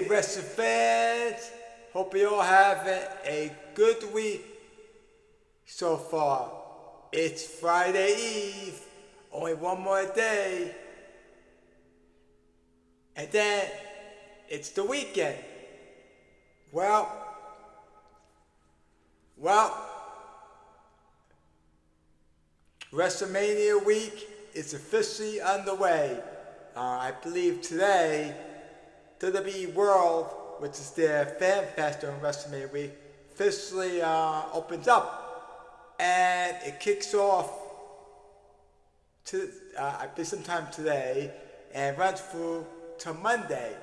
wrestling fans, hope you all having a good week so far. It's Friday Eve, only one more day, and then it's the weekend. Well, WrestleMania week is officially underway. I believe today, WWE World, which is their fan fest during WrestleMania week, officially opens up, and it kicks off I believe sometime today and runs through to Monday.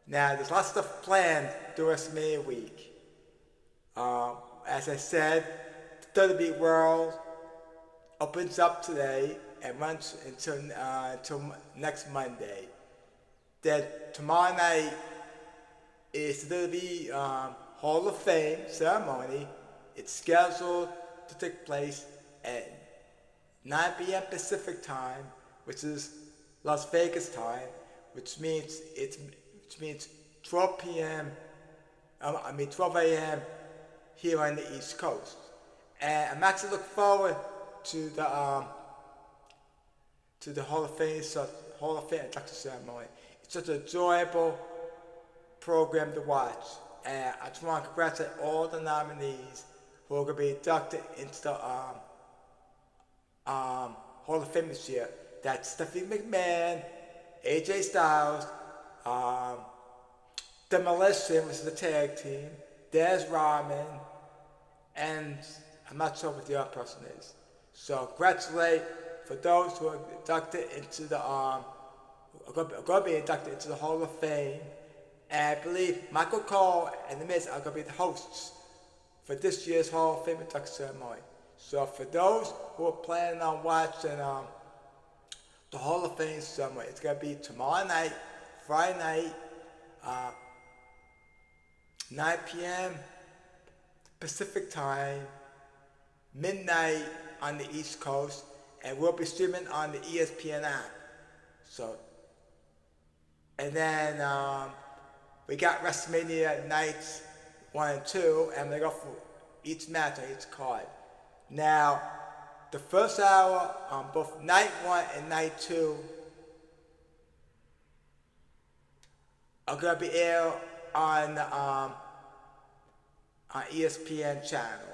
Now, there's lots of stuff planned during WrestleMania week. As I said, the WWE World opens up today and runs until next Monday. Then tomorrow night is the WWE Hall of Fame ceremony. It's scheduled to take place at 9 p.m. Pacific time, which is Las Vegas time, which means 12 p.m. 12 a.m. here on the East Coast. And I'm actually looking forward to the Hall of Fame induction ceremony. It's such an enjoyable program to watch, and I just want to congratulate all the nominees who are going to be inducted into the Hall of Fame this year. That's Stephanie McMahon, AJ Styles, Demolition, which is the tag team, Dez Rahman, and I'm not sure what the other person is. So congratulate for those who are inducted into the are going to be inducted into the Hall of Fame. And I believe Michael Cole and The Miz are going to be the hosts for this year's Hall of Fame induction ceremony. So for those who are planning on watching the Hall of Fame ceremony, it's going to be tomorrow night, Friday night, 9 p.m. Pacific time, midnight on the East Coast, and we'll be streaming on the ESPN app. So, and then we got WrestleMania nights 1 and 2, and we're going to go for each match on each card. Now, the first hour on both night 1 and night 2 are going to be aired on ESPN channel.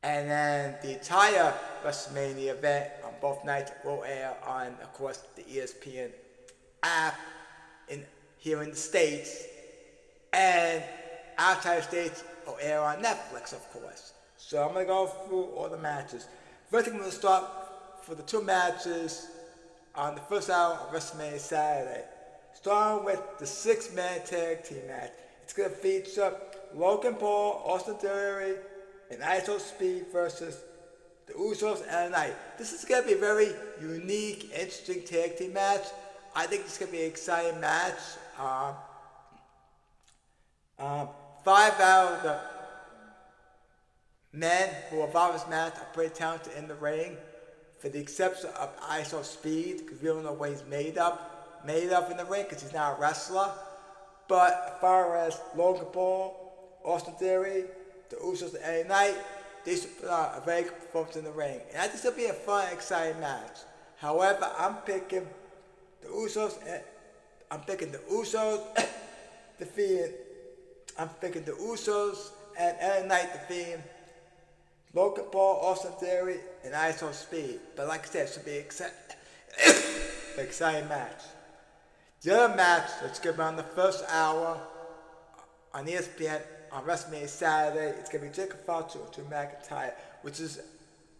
And then the entire WrestleMania event on both nights will air on, of course, the ESPN app here in the States. And outside the States will air on Netflix, of course. So I'm going to go through all the matches. First thing I'm going to start for the two matches on the first hour of WrestleMania Saturday. Starting with the 6-man tag team match. It's going to feature Logan Paul, Austin Theory, and ISO Speed versus the Usos and Knight. This is going to be a very unique, interesting tag team match. I think it's going to be an exciting match. 5 out of the men who are involved in this match are pretty talented in the ring, for the exception of ISO Speed, because we don't know what he's made of in the ring, because he's not a wrestler. But as far as Logan Paul, Austin Theory, the Usos and Knight, they should put on a very good performance in the ring. And I think it'll be a fun, exciting match. However, I'm picking the Usos defeating. I'm picking the Usos and LA Knight defeating Logan Paul, Austin Theory, and ISO Speed. But like I said, it should be an exciting match. The other match that's going to be on the first hour on ESPN on WrestleMania Saturday, it's going to be Jacob Fauci and Drew McIntyre, which is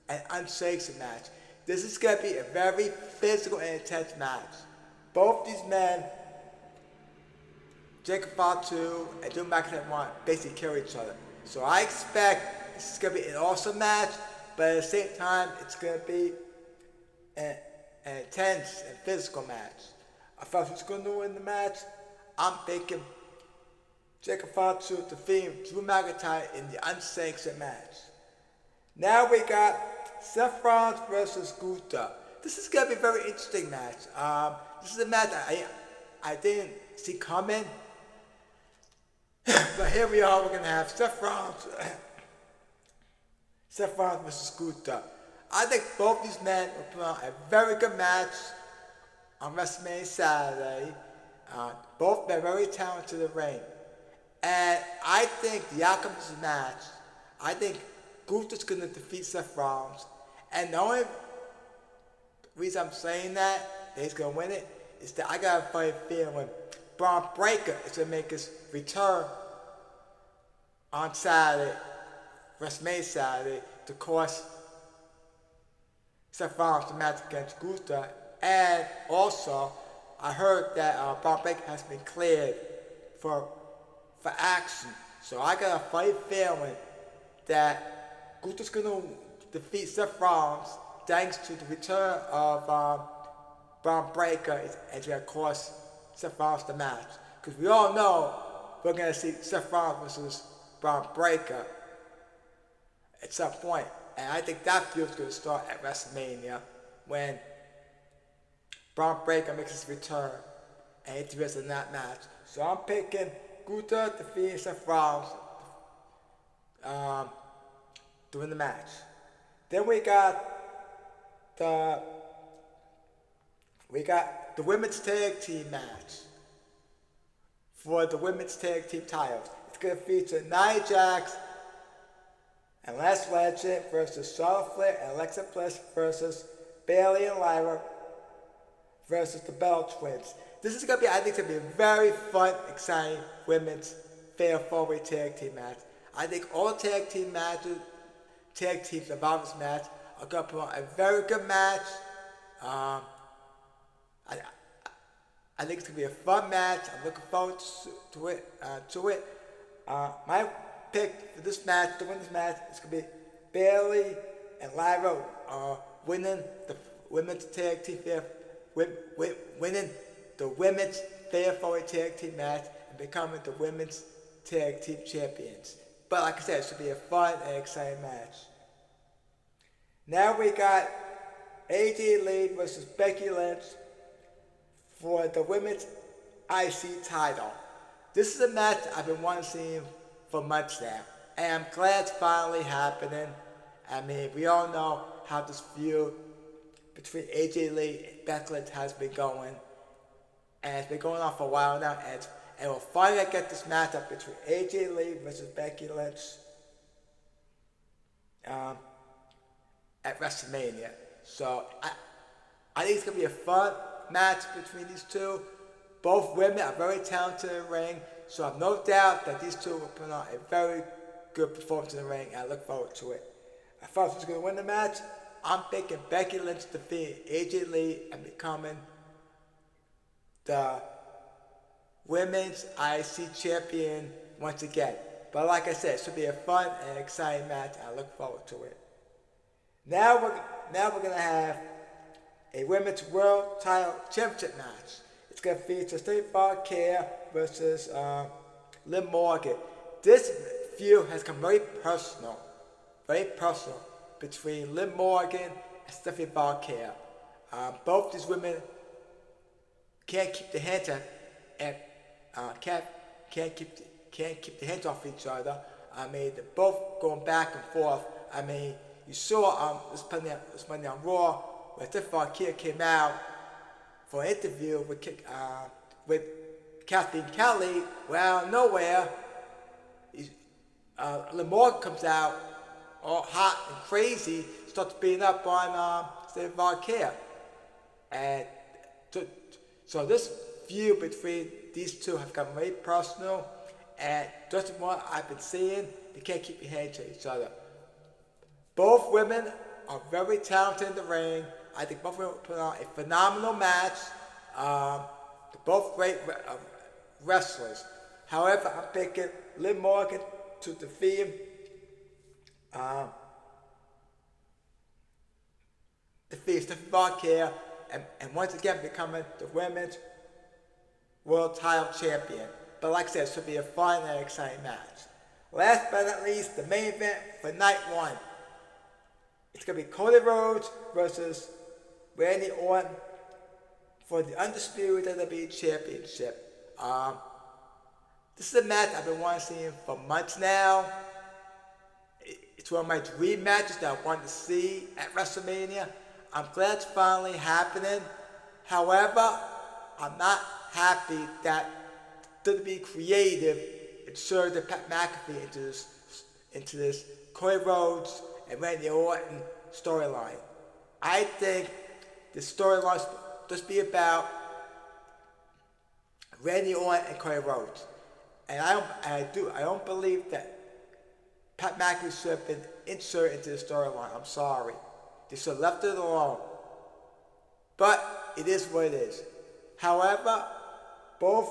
an unsanctioned match. This is going to be a very physical and intense match. Both these men, Jacob Fauci and Drew McIntyre, want to basically kill each other. So I expect this is going to be an awesome match, but at the same time, it's going to be an intense and physical match. I thought who's going to win the match. I'm thinking Jacob Fauci defeating Drew McIntyre in the unsanctioned match. Now we got Seth Rollins versus Gunther. This is going to be a very interesting match. This is a match I didn't see coming. But here we are, we're going to have Seth Rollins versus Gunther. I think both these men will put on a very good match on WrestleMania Saturday. Both men very talented in the ring. And I think the outcome of this match, I think Gunther's going to defeat Seth Rollins. And the only reason I'm saying that he's going to win it is that I got a funny feeling Braun Breaker is going to make his return on Saturday, WrestleMania Saturday, to cost Seth Rollins the match against Gunther. And also, I heard that Braun Breaker has been cleared for action. So I got a funny feeling that Gunther's going to defeat Seth Rollins thanks to the return of Braun Breaker, and it's going to cost Seth Rollins the match. Because we all know we're going to see Seth Rollins versus Braun Breaker at some point. And I think that feud is going to start at WrestleMania when Braun Breaker makes his return and interferes in that match. So I'm picking Gunther defeating Seth Rollins during the match. Then we got the women's tag team match for the women's tag team titles. It's going to feature Nia Jax and Lash Legend versus Charlotte Flair and Alexa Bliss versus Bayley and Lyra versus the Bell Twins. This is going to be, I think it's going to be a very fun, exciting women's fair four-way tag team match. I think all tag teams involved in this match are going to put on a very good match. I think it's going to be a fun match. I'm looking forward to it. My pick for this match, to win this match, is going to be Bayley and Lyra winning the women's tag team winning the women's fair four-way tag team match and becoming the women's tag team champions. But like I said, it should be a fun and exciting match. Now we got AJ Lee versus Becky Lynch for the women's IC title. This is a match I've been wanting to see for months now, and I'm glad it's finally happening. I mean, we all know how this feud between AJ Lee and Becky Lynch has been going, and it's been going on for a while now, and we'll finally get this matchup between AJ Lee versus Becky Lynch at WrestleMania. So I think it's going to be a fun match between these two. Both women are very talented in the ring, so I have no doubt that these two will put on a very good performance in the ring, and I look forward to it. I thought who's going to win the match. I'm picking Becky Lynch to defeat AJ Lee and becoming the women's IC champion once again. But like I said, it should be a fun and exciting match, and I look forward to it. Now we're going to have a women's world title championship match. It's going to feature Stephanie Foucault versus Liv Morgan. This feud has become very personal between Liv Morgan and Stephanie Foucault. Both these women can't keep their hands can't keep their hands off each other. I mean, they're both going back and forth. I mean, you saw this Monday on Raw where Stephanie Foucault came out for an interview with Kathleen Kelly. Well, out of nowhere, Liv Morgan comes out all hot and crazy, starts beating up on Stephanie Foucault. And so this feud between these two has become very personal, and just from what I've been seeing, they can't keep their hands to each other. Both women are very talented in the ring. I think both women put on a phenomenal match. They're both great wrestlers. However, I'm picking Liv Morgan to defeat Stephanie Foucault and once again becoming the women's world title champion. But like I said, it should be a fun and exciting match. Last but not least, the main event for night one. It's going to be Cody Rhodes versus Randy Orton for the Undisputed WWE Championship. This is a match I've been wanting to see for months now. It's one of my dream matches that I wanted to see at WrestleMania. I'm glad it's finally happening. However, I'm not happy that WWE Creative inserted Pat McAfee into this Cody Rhodes and Randy Orton storyline. I think this storyline should just be about Randy Orton and Cody Rhodes. And I don't believe that Pat McAfee should have been inserted into the storyline. I'm sorry. They should have left it alone. But it is what it is. However, both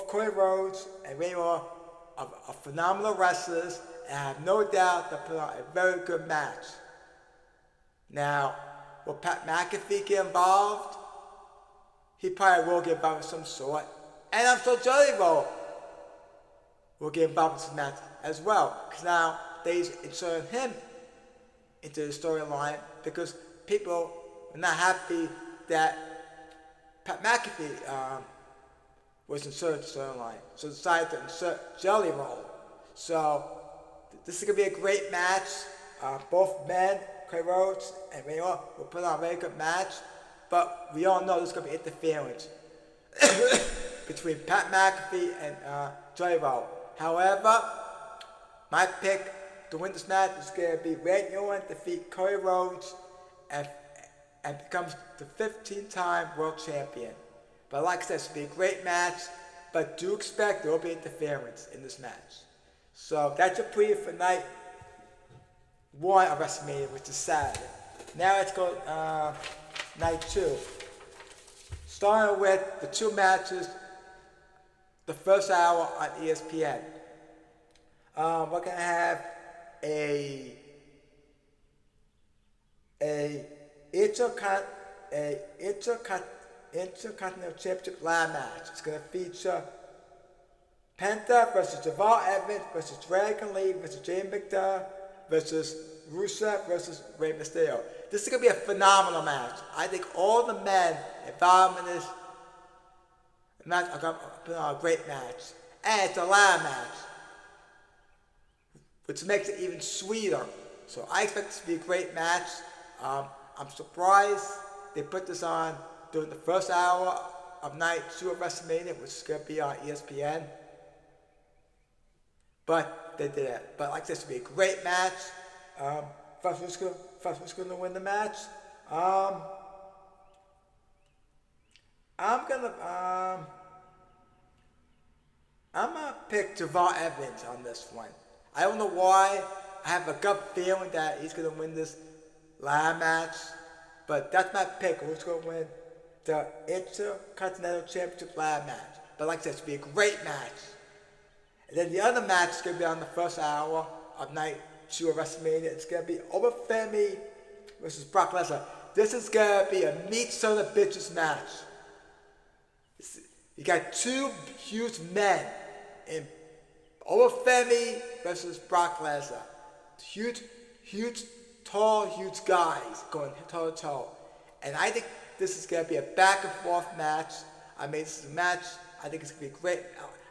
Cody Rhodes and Randy Orton are phenomenal wrestlers, and I have no doubt they'll put on a very good match. Now, will Pat McAfee get involved? He probably will get involved of some sort. And I'm sure Jolly will get involved in this match as well. Because now they inserted him into the storyline because people are not happy that Pat McAfee was inserted in the storyline. So decided to insert Jelly Roll. So this is going to be a great match. Both men, Cody Rhodes and Randy Orton, will put on a very good match. But we all know there's going to be interference between Pat McAfee and Jelly Roll. However, my pick to win this match is going to be Randy Orton defeat Cody Rhodes and becomes the 15-time world champion. But like I said, it's going to be a great match, but do expect there will be interference in this match. So that's your preview for night 1 of WrestleMania, which is Saturday. Now let's go night 2. Starting with the 2 matches, the first hour on ESPN. We're going to have a Intercontinental Championship ladder match. It's going to feature Penta versus Jamal Evans versus Dragon Lee versus Jamie McDonough versus Rusev versus Rey Mysterio. This is going to be a phenomenal match. I think all the men involved in this match are going to put on a great match. And it's a ladder match, which makes it even sweeter. So I expect this to be a great match. I'm surprised they put this on during the first hour of night 2 of WrestleMania, which is going to be on ESPN. But they did it. But like I said, this will be a great match. First, who's going to win the match? I'm gonna pick Jamal Evans on this one. I don't know why. I have a gut feeling that he's gonna win this ladder match, but that's my pick. Who's gonna win the Intercontinental Championship ladder match? But like I said, it's gonna be a great match. And then the other match is gonna be on the first hour of night 2 of WrestleMania. It's gonna be Femi versus Brock Lesnar. This is gonna be a meat son of bitches match. You got 2 huge men in Femi versus Brock Lesnar. Huge, tall, huge guys going toe to toe. And I think this is going to be a back and forth match. I mean, this is a match. I think it's going to be great.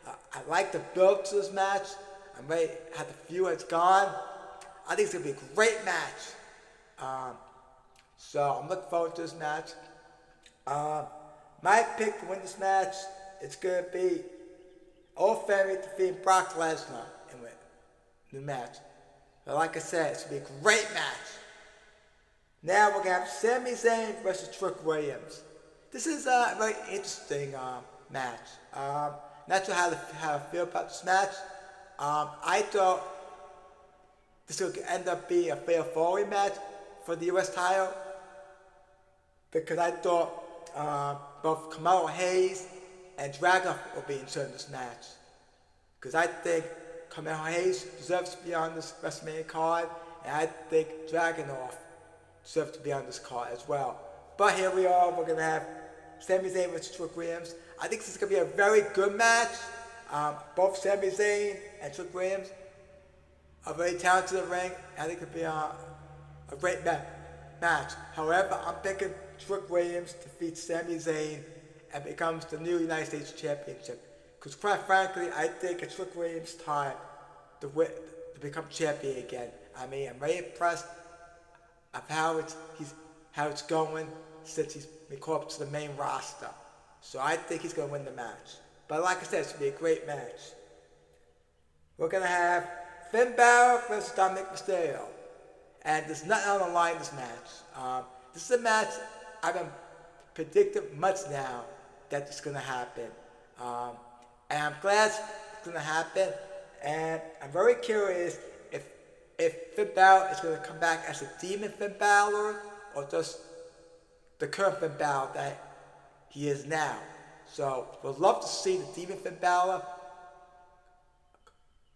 I like the build to this match. I'm ready to have the few it's gone. I think it's going to be a great match. So I'm looking forward to this match. My pick to win this match, it's going to be Femi defeating Brock Lesnar in the match. But like I said, it's going to be a great match. Now we're going to have Sami Zayn versus Trick Williams. This is a very interesting match. Not sure how to feel about this match. I thought this would end up being a fatal 4-way match for the US title, because I thought both Carmelo Hayes and Dragunov will be inserted in this match. Because I think Carmelo Hayes deserves to be on this WrestleMania card, and I think Dragunov deserves to be on this card as well. But here we are, we're going to have Sami Zayn versus Trick Williams. I think this is going to be a very good match. Both Sami Zayn and Trick Williams are very talented in the ring. I think it could be a great match. However, I'm picking Trick Williams defeats Sami Zayn and becomes the new United States Championship. Because quite frankly, I think it's Trick Williams' time to become champion again. I mean, I'm very impressed of how it's going since he's been called up to the main roster. So I think he's going to win the match. But like I said, it's going to be a great match. We're going to have Finn Balor versus Dominic Mysterio. And there's nothing on the line in this match. This is a match I've been predicting months now that it's going to happen. And I'm glad it's going to happen. And I'm very curious if Finn Balor is going to come back as a demon Finn Balor or just the current Finn Balor that he is now. So we'd love to see the demon Finn Balor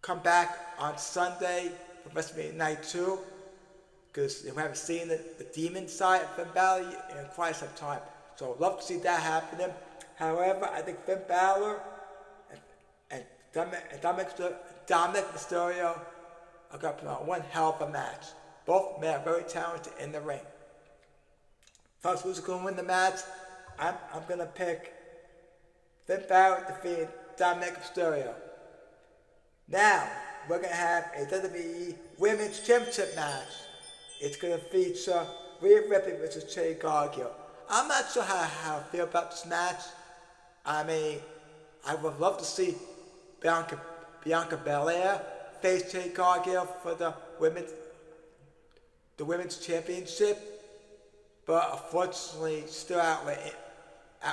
come back on Sunday for WrestleMania Night 2. Because we haven't seen the demon side of Finn Balor in quite some time. So I'd love to see that happening. However, I think Finn Balor and Dominic Mysterio are going to put on one hell of a match. Both men are very talented in the ring. First, who's going to win the match? I'm going to pick Finn Balor defeating Dominic Mysterio. Now, we're going to have a WWE Women's Championship match. It's going to feature Rhea Ripley versus Jade Cargill. I'm not sure how I feel about this match. I mean, I would love to see Bianca Belair face Jade Cargill for the women's championship, but unfortunately still out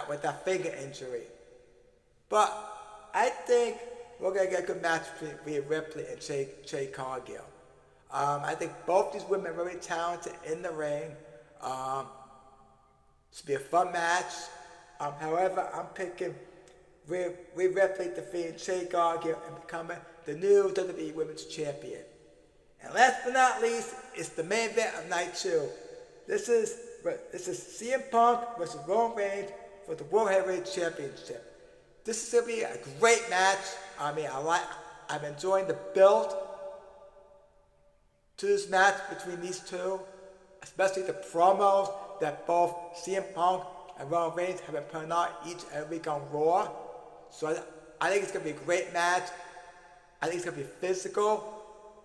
with that finger injury. But I think we're going to get a good match between Rhea Ripley and Jade Cargill. I think both these women are very talented in the ring. This will be a fun match. However, I'm picking Rhea Ripley defeating Jade Cargill and becoming the new WWE Women's Champion. And last but not least, it's the main event of Night 2. This is CM Punk versus Roman Reigns for the World Heavyweight Championship. This is going to be a great match. I mean, I'm enjoying the build to this match between these two, especially the promos that both CM Punk and Roman Reigns have been putting out each and every week on Raw. So I think it's going to be a great match. I think it's going to be physical.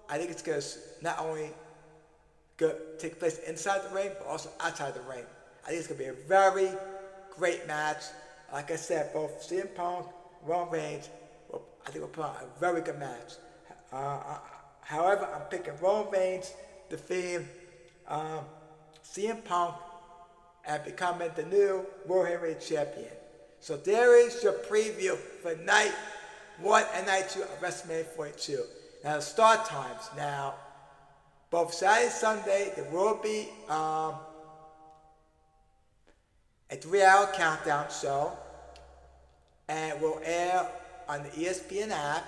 I think it's going to not only take place inside the ring, but also outside the ring. I think it's going to be a very great match. Like I said, both CM Punk and Roman Reigns, I think we'll put on a very good match. However, I'm picking Roman Reigns defeating CM Punk and becoming the new World Heavyweight Champion. So there is your preview for Night 1 and Night 2 of WrestleMania 42. Now the start times. Now, both Saturday and Sunday, there will be a 3-hour countdown show. And it will air on the ESPN app.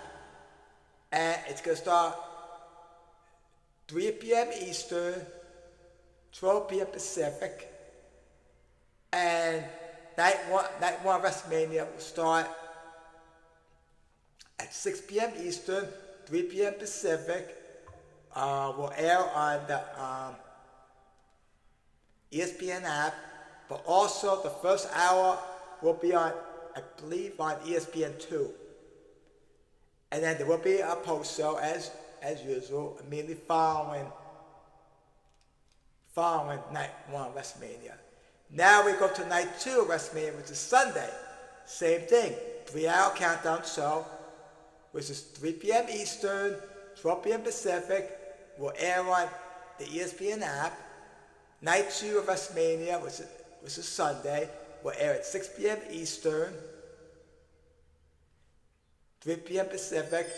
And it's going to start 3 p.m. Eastern, 12 p.m. Pacific. And Night 1 WrestleMania will start at 6 p.m. Eastern, 3 p.m. Pacific. Will air on the ESPN app. But also the first hour will be on, I believe, on ESPN 2. And then there will be a post show as usual, immediately following Night 1 WrestleMania. Now we go to Night 2 WrestleMania, which is Sunday. Same thing, 3-hour countdown show, which is 3 p.m. Eastern, 12 p.m. Pacific, will air on the ESPN app. Night 2 of WrestleMania, which is Sunday, will air at 6 p.m. Eastern, 3 p.m. Pacific,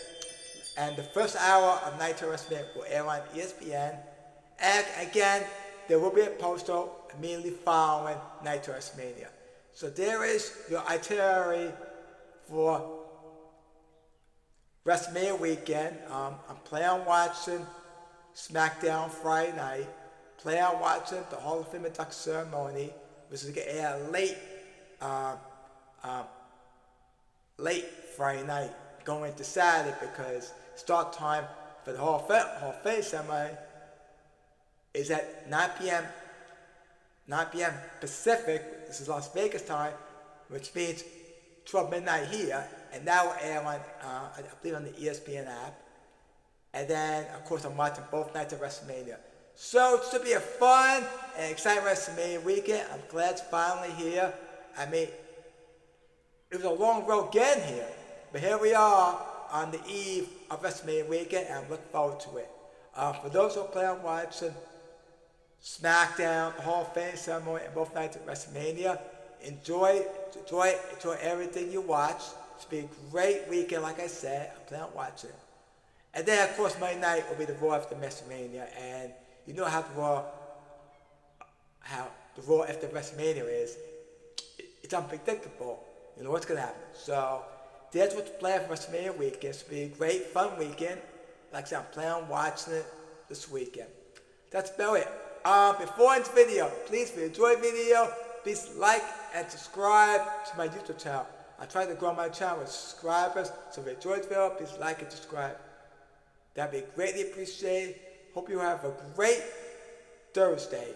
and the first hour of Night 2 WrestleMania will air on ESPN. And again, there will be a post-show immediately following Night 2 WrestleMania. So there is your itinerary for WrestleMania weekend. I'm planning on watching SmackDown Friday night, planning on watching the Hall of Fame induction ceremony, which is going to air late Friday night, going into Saturday, because start time for the Hall of Fame ceremony is at 9 p.m. 9 p.m. Pacific. This is Las Vegas time, which means 12 midnight here, and that will air on, I believe, on the ESPN app. And then, of course, I'm watching both nights of WrestleMania. So it should be a fun and exciting WrestleMania weekend. I'm glad it's finally here. I mean, it was a long road getting here, but here we are on the eve of WrestleMania weekend, and I'm looking forward to it. For those who plan on watching SmackDown, the Hall of Fame ceremony, and both nights of WrestleMania, enjoy everything you watch. It's been a great weekend, like I said. I plan on watching it. And then, of course, Monday night will be the Raw after WrestleMania, and you know how the Raw after WrestleMania is. It's unpredictable. You know what's going to happen. So that's what's planned for WrestleMania weekend. It's going to be a great, fun weekend. Like I said, I'm planning on watching it this weekend. That's about it. Before I end the video, please, if you enjoyed the video, please like and subscribe to my YouTube channel. I'm trying to grow my channel with subscribers, so if you enjoyed the video, please like and subscribe. That'd be greatly appreciated. Hope you have a great Thursday.